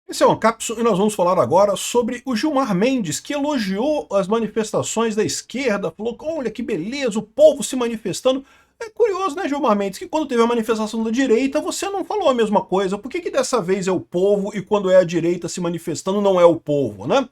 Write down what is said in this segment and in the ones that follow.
Esse é o Ancapsu e nós vamos falar agora sobre o Gilmar Mendes, que elogiou as manifestações da esquerda, falou que olha que beleza, o povo se manifestando. É curioso, né, Gilmar Mendes, que quando teve a manifestação da direita, você não falou a mesma coisa. Por que dessa vez é o povo e quando é a direita se manifestando não é o povo, né?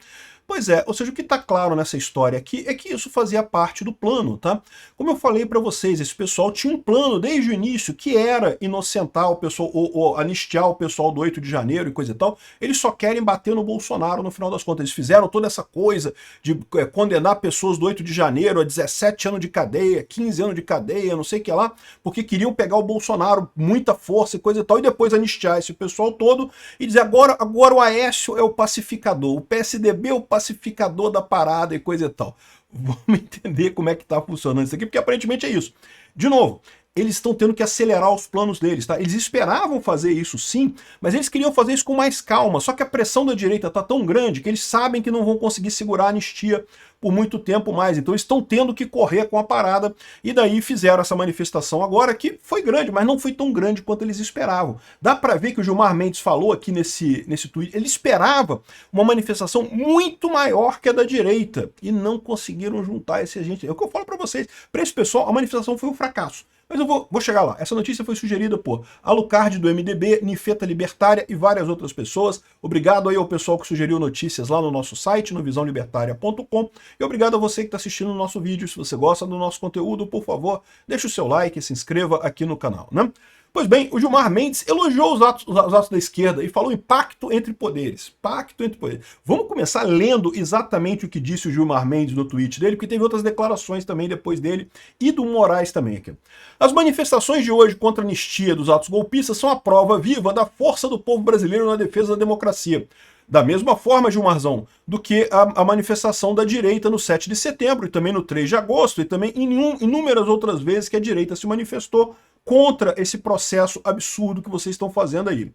Pois é, ou seja, o que está claro nessa história aqui é que isso fazia parte do plano, tá? Como eu falei para vocês, esse pessoal tinha um plano desde o início que era inocentar o pessoal, ou anistiar o pessoal do 8 de janeiro e coisa e tal. Eles só querem bater no Bolsonaro no final das contas. Eles fizeram toda essa coisa de condenar pessoas do 8 de janeiro a 17 anos de cadeia, 15 anos de cadeia, não sei o que lá, porque queriam pegar o Bolsonaro, muita força e coisa e tal, e depois anistiar esse pessoal todo e dizer agora o Aécio é o pacificador, o PSDB é o pacificador da parada e coisa e tal. Vamos entender como é que está funcionando isso aqui, porque aparentemente é isso. De novo, eles estão tendo que acelerar os planos deles, tá? Eles esperavam fazer isso sim, mas eles queriam fazer isso com mais calma, só que a pressão da direita está tão grande que eles sabem que não vão conseguir segurar a anistia por muito tempo mais, então eles estão tendo que correr com a parada, e daí fizeram essa manifestação agora, que foi grande, mas não foi tão grande quanto eles esperavam. Dá para ver que o Gilmar Mendes falou aqui nesse tweet, ele esperava uma manifestação muito maior que a da direita, e não conseguiram juntar esse gente. É o que eu falo para vocês, para esse pessoal a manifestação foi um fracasso. Mas eu vou chegar lá. Essa notícia foi sugerida por Alucard do MDB, Nifeta Libertária e várias outras pessoas. Obrigado aí ao pessoal que sugeriu notícias lá no nosso site, no visãolibertaria.com. E obrigado a você que está assistindo o nosso vídeo. Se você gosta do nosso conteúdo, por favor, deixe o seu like e se inscreva aqui no canal, né? Pois bem, o Gilmar Mendes elogiou os atos da esquerda e falou em pacto entre poderes. Pacto entre poderes. Vamos começar lendo exatamente o que disse o Gilmar Mendes no tweet dele, porque teve outras declarações também depois dele e do Moraes também aqui. As manifestações de hoje contra a anistia dos atos golpistas são a prova viva da força do povo brasileiro na defesa da democracia. Da mesma forma, Gilmarzão, do que a manifestação da direita no 7 de setembro e também no 3 de agosto e também em inúmeras outras vezes que a direita se manifestou contra esse processo absurdo que vocês estão fazendo aí.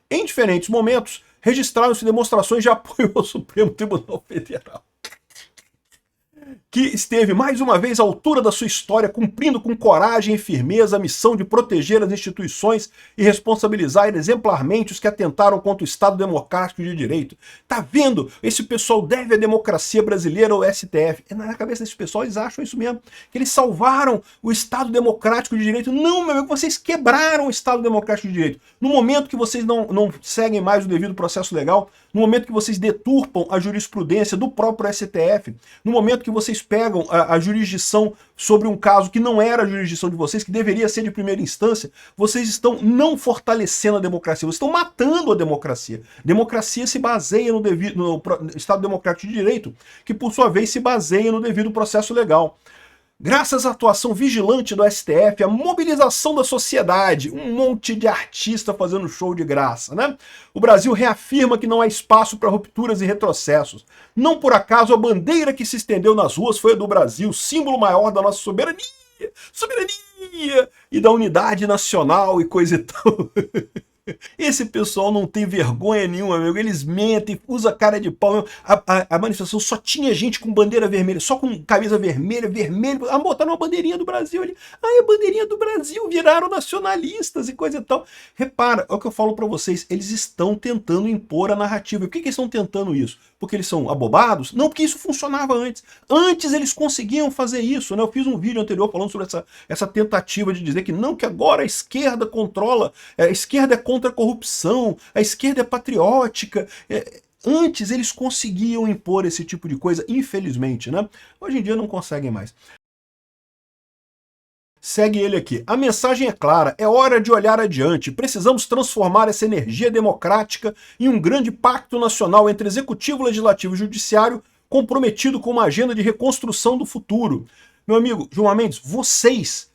Em diferentes momentos, registraram-se demonstrações de apoio ao Supremo Tribunal Federal, que esteve mais uma vez à altura da sua história, cumprindo com coragem e firmeza a missão de proteger as instituições e responsabilizar exemplarmente os que atentaram contra o Estado Democrático de Direito. Tá vendo? Esse pessoal deve a democracia brasileira ao STF. E na cabeça desse pessoal eles acham isso mesmo, que eles salvaram o Estado Democrático de Direito. Não, meu amigo, vocês quebraram o Estado Democrático de Direito. No momento que vocês não seguem mais o devido processo legal, no momento que vocês deturpam a jurisprudência do próprio STF, no momento que vocês pegam a jurisdição sobre um caso que não era a jurisdição de vocês, que deveria ser de primeira instância, vocês estão não fortalecendo a democracia, vocês estão matando a democracia. Democracia se baseia no Estado Democrático de Direito, que por sua vez se baseia no devido processo legal. Graças à atuação vigilante do STF, a mobilização da sociedade, um monte de artista fazendo show de graça, né? O Brasil reafirma que não há espaço para rupturas e retrocessos. Não por acaso a bandeira que se estendeu nas ruas foi a do Brasil, símbolo maior da nossa soberania e da unidade nacional e coisa e tal. Esse pessoal não tem vergonha nenhuma, amigo. Eles mentem, usam cara de pau. A manifestação só tinha gente com bandeira vermelha, só com camisa vermelha, vermelho. Ah, botaram uma bandeirinha do Brasil ali. Ah, a bandeirinha do Brasil, viraram nacionalistas e coisa e tal. Repara, é o que eu falo pra vocês, eles estão tentando impor a narrativa. E por que eles estão tentando isso? Porque eles são abobados? Não, porque isso funcionava antes. Antes eles conseguiam fazer isso, né? Eu fiz um vídeo anterior falando sobre essa tentativa de dizer que não, que agora a esquerda controla, a esquerda é contra a corrupção, a esquerda é patriótica. Antes eles conseguiam impor esse tipo de coisa, infelizmente, né? Hoje em dia não conseguem mais. Segue ele aqui. A mensagem é clara, é hora de olhar adiante. Precisamos transformar essa energia democrática em um grande pacto nacional entre executivo, legislativo e judiciário, comprometido com uma agenda de reconstrução do futuro. Meu amigo, Gilmar Mendes, vocês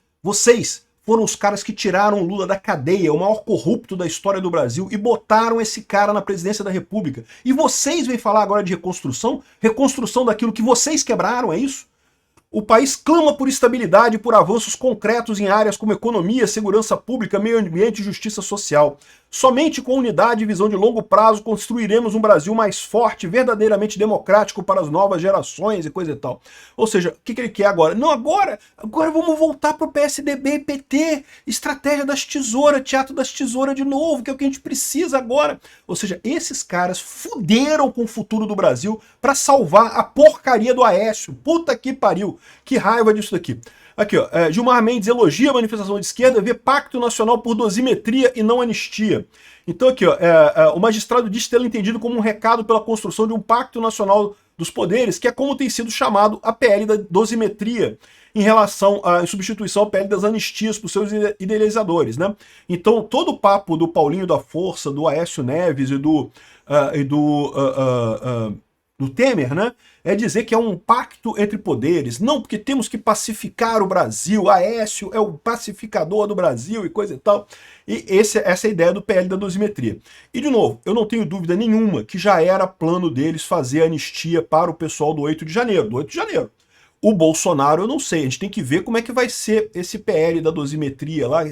foram os caras que tiraram o Lula da cadeia, o maior corrupto da história do Brasil, e botaram esse cara na presidência da República. E vocês vêm falar agora de reconstrução? Reconstrução daquilo que vocês quebraram, é isso? O país clama por estabilidade e por avanços concretos em áreas como economia, segurança pública, meio ambiente e justiça social. Somente com unidade e visão de longo prazo construiremos um Brasil mais forte, verdadeiramente democrático para as novas gerações e coisa e tal. Ou seja, o que ele quer agora? Não, agora vamos voltar para o PSDB e PT, estratégia das tesouras, teatro das tesouras de novo, que é o que a gente precisa agora. Ou seja, esses caras fuderam com o futuro do Brasil para salvar a porcaria do Aécio. Puta que pariu. Que raiva disso daqui. Aqui, ó, Gilmar Mendes elogia a manifestação de esquerda, vê pacto nacional por dosimetria e não anistia. Então aqui, ó, o magistrado diz tê-lo entendido como um recado pela construção de um pacto nacional dos poderes, que é como tem sido chamado a PL da dosimetria, em substituição à PL das anistias por seus idealizadores, né? Então todo o papo do Paulinho da Força, do Aécio Neves e do Temer, né, é dizer que é um pacto entre poderes, não porque temos que pacificar o Brasil, Aécio é o pacificador do Brasil e coisa e tal. E essa é a ideia do PL da dosimetria. E de novo, eu não tenho dúvida nenhuma que já era plano deles fazer anistia para o pessoal do 8 de janeiro, O Bolsonaro, eu não sei, a gente tem que ver como é que vai ser esse PL da dosimetria lá.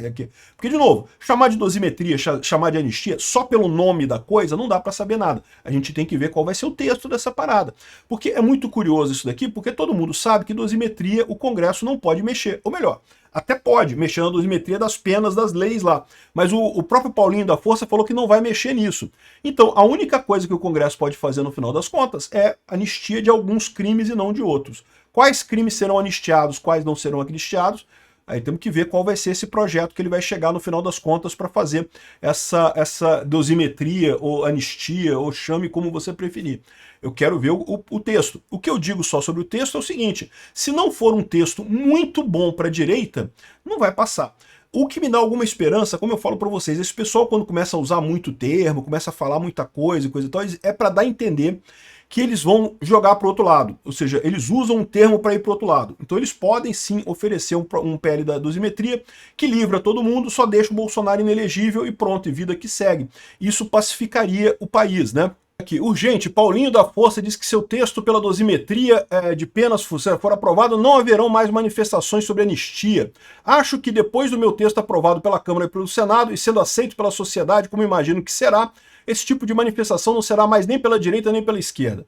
Porque, de novo, chamar de dosimetria, chamar de anistia, só pelo nome da coisa, não dá para saber nada. A gente tem que ver qual vai ser o texto dessa parada. Porque é muito curioso isso daqui, porque todo mundo sabe que dosimetria o Congresso não pode mexer. Ou melhor, até pode mexer na dosimetria das penas das leis lá. Mas o próprio Paulinho da Força falou que não vai mexer nisso. Então, a única coisa que o Congresso pode fazer no final das contas é anistia de alguns crimes e não de outros. Quais crimes serão anistiados, quais não serão anistiados? Aí temos que ver qual vai ser esse projeto que ele vai chegar no final das contas para fazer essa dosimetria, ou anistia, ou chame como você preferir. Eu quero ver o texto. O que eu digo só sobre o texto é o seguinte: se não for um texto muito bom para a direita, não vai passar. O que me dá alguma esperança, como eu falo para vocês, esse pessoal quando começa a usar muito termo, começa a falar muita coisa e coisa e tal, é para dar a entender que eles vão jogar para o outro lado, ou seja, eles usam um termo para ir para o outro lado. Então eles podem sim oferecer um PL da dosimetria que livra todo mundo, só deixa o Bolsonaro inelegível e pronto, e vida que segue. Isso pacificaria o país, né? Aqui, urgente, Paulinho da Força diz que seu texto pela dosimetria de penas for aprovado, não haverão mais manifestações sobre anistia. Acho que depois do meu texto aprovado pela Câmara e pelo Senado e sendo aceito pela sociedade, como imagino que será, esse tipo de manifestação não será mais nem pela direita nem pela esquerda.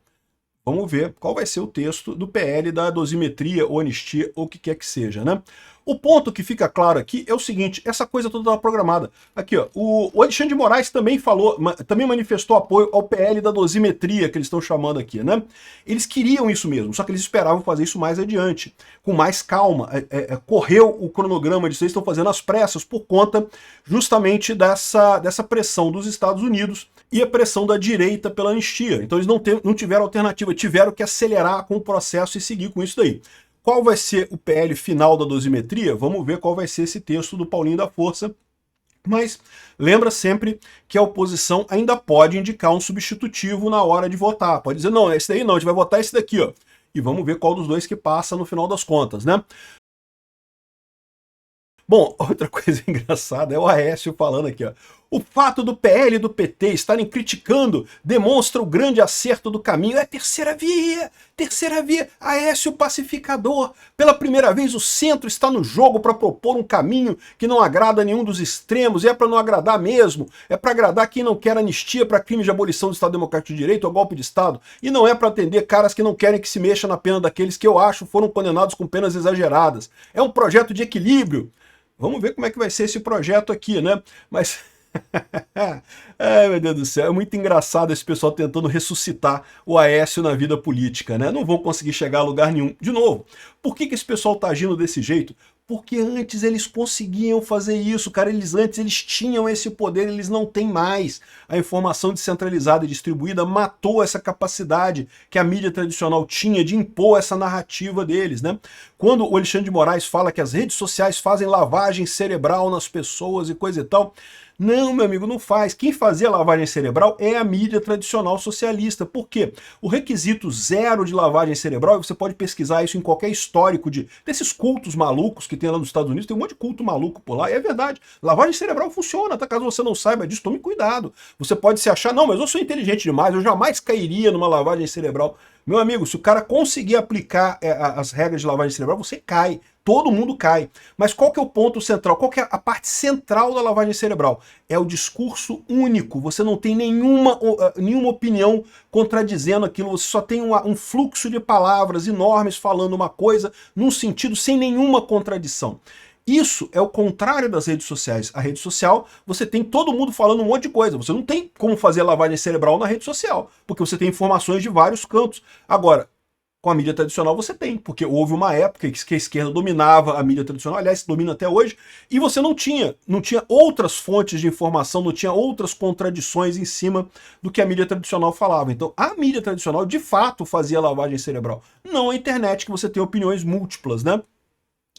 Vamos ver qual vai ser o texto do PL da dosimetria ou anistia ou o que quer que seja, né? O ponto que fica claro aqui é o seguinte: essa coisa toda estava programada. Aqui, ó, o Alexandre de Moraes também também manifestou apoio ao PL da dosimetria, que eles estão chamando aqui, né? Eles queriam isso mesmo, só que eles esperavam fazer isso mais adiante, com mais calma. Correu o cronograma disso, eles estão fazendo às pressas por conta justamente dessa pressão dos Estados Unidos e a pressão da direita pela anistia. Então eles não tiveram alternativa, tiveram que acelerar com o processo e seguir com isso daí. Qual vai ser o PL final da dosimetria? Vamos ver qual vai ser esse texto do Paulinho da Força. Mas lembra sempre que a oposição ainda pode indicar um substitutivo na hora de votar. Pode dizer, não, esse daí não, a gente vai votar esse daqui, ó. E vamos ver qual dos dois que passa no final das contas, né? Bom, outra coisa engraçada é o Aécio falando aqui, ó. O fato do PL e do PT estarem criticando demonstra o grande acerto do caminho. É terceira via, Aécio pacificador. Pela primeira vez o centro está no jogo para propor um caminho que não agrada a nenhum dos extremos, e é para não agradar mesmo. É para agradar quem não quer anistia para crimes de abolição do Estado Democrático de Direito ou golpe de Estado. E não é para atender caras que não querem que se mexa na pena daqueles que eu acho foram condenados com penas exageradas. É um projeto de equilíbrio. Vamos ver como é que vai ser esse projeto aqui, né? Mas... Ai, meu Deus do céu, é muito engraçado esse pessoal tentando ressuscitar o Aécio na vida política, né? Não vão conseguir chegar a lugar nenhum. De novo, por que esse pessoal tá agindo desse jeito? Porque antes eles conseguiam fazer isso, cara. Antes eles tinham esse poder, eles não têm mais. A informação descentralizada e distribuída matou essa capacidade que a mídia tradicional tinha de impor essa narrativa deles, né? Quando o Alexandre de Moraes fala que as redes sociais fazem lavagem cerebral nas pessoas e coisa e tal, não, meu amigo, não faz. Quem fazia lavagem cerebral é a mídia tradicional socialista. Por quê? O requisito zero de lavagem cerebral, e você pode pesquisar isso em qualquer histórico desses cultos malucos que tem lá nos Estados Unidos, tem um monte de culto maluco por lá, e é verdade. Lavagem cerebral funciona, tá? Caso você não saiba disso, tome cuidado. Você pode se achar, não, mas eu sou inteligente demais, eu jamais cairia numa lavagem cerebral. Meu amigo, se o cara conseguir aplicar as regras de lavagem cerebral, você cai. todo mundo cai. Mas qual que é o ponto central? Qual que é a parte central da lavagem cerebral? É o discurso único. Você não tem nenhuma opinião contradizendo aquilo, você só tem um fluxo de palavras enormes falando uma coisa num sentido sem nenhuma contradição. Isso é o contrário das redes sociais. A rede social, você tem todo mundo falando um monte de coisa. Você não tem como fazer lavagem cerebral na rede social, porque você tem informações de vários cantos. Agora, com a mídia tradicional você tem, porque houve uma época que a esquerda dominava a mídia tradicional, aliás, domina até hoje, e você não tinha outras fontes de informação, não tinha outras contradições em cima do que a mídia tradicional falava. Então, a mídia tradicional, de fato, fazia lavagem cerebral. Não a internet, que você tem opiniões múltiplas, né?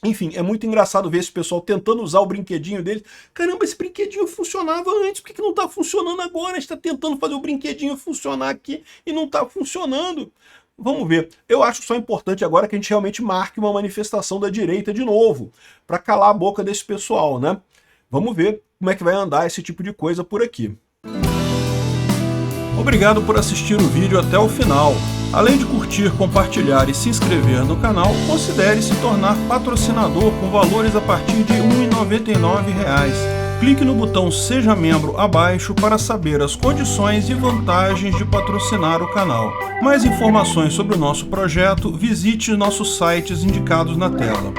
Enfim, é muito engraçado ver esse pessoal tentando usar o brinquedinho deles. Caramba, esse brinquedinho funcionava antes, por que não tá funcionando agora? A gente tá tentando fazer o brinquedinho funcionar aqui e não tá funcionando. Vamos ver. Eu acho só importante agora que a gente realmente marque uma manifestação da direita de novo, para calar a boca desse pessoal, né? Vamos ver como é que vai andar esse tipo de coisa por aqui. Obrigado por assistir o vídeo até o final. Além de curtir, compartilhar e se inscrever no canal, considere se tornar patrocinador com valores a partir de R$ 1,99. Clique no botão Seja Membro abaixo para saber as condições e vantagens de patrocinar o canal. Mais informações sobre o nosso projeto, visite nossos sites indicados na tela.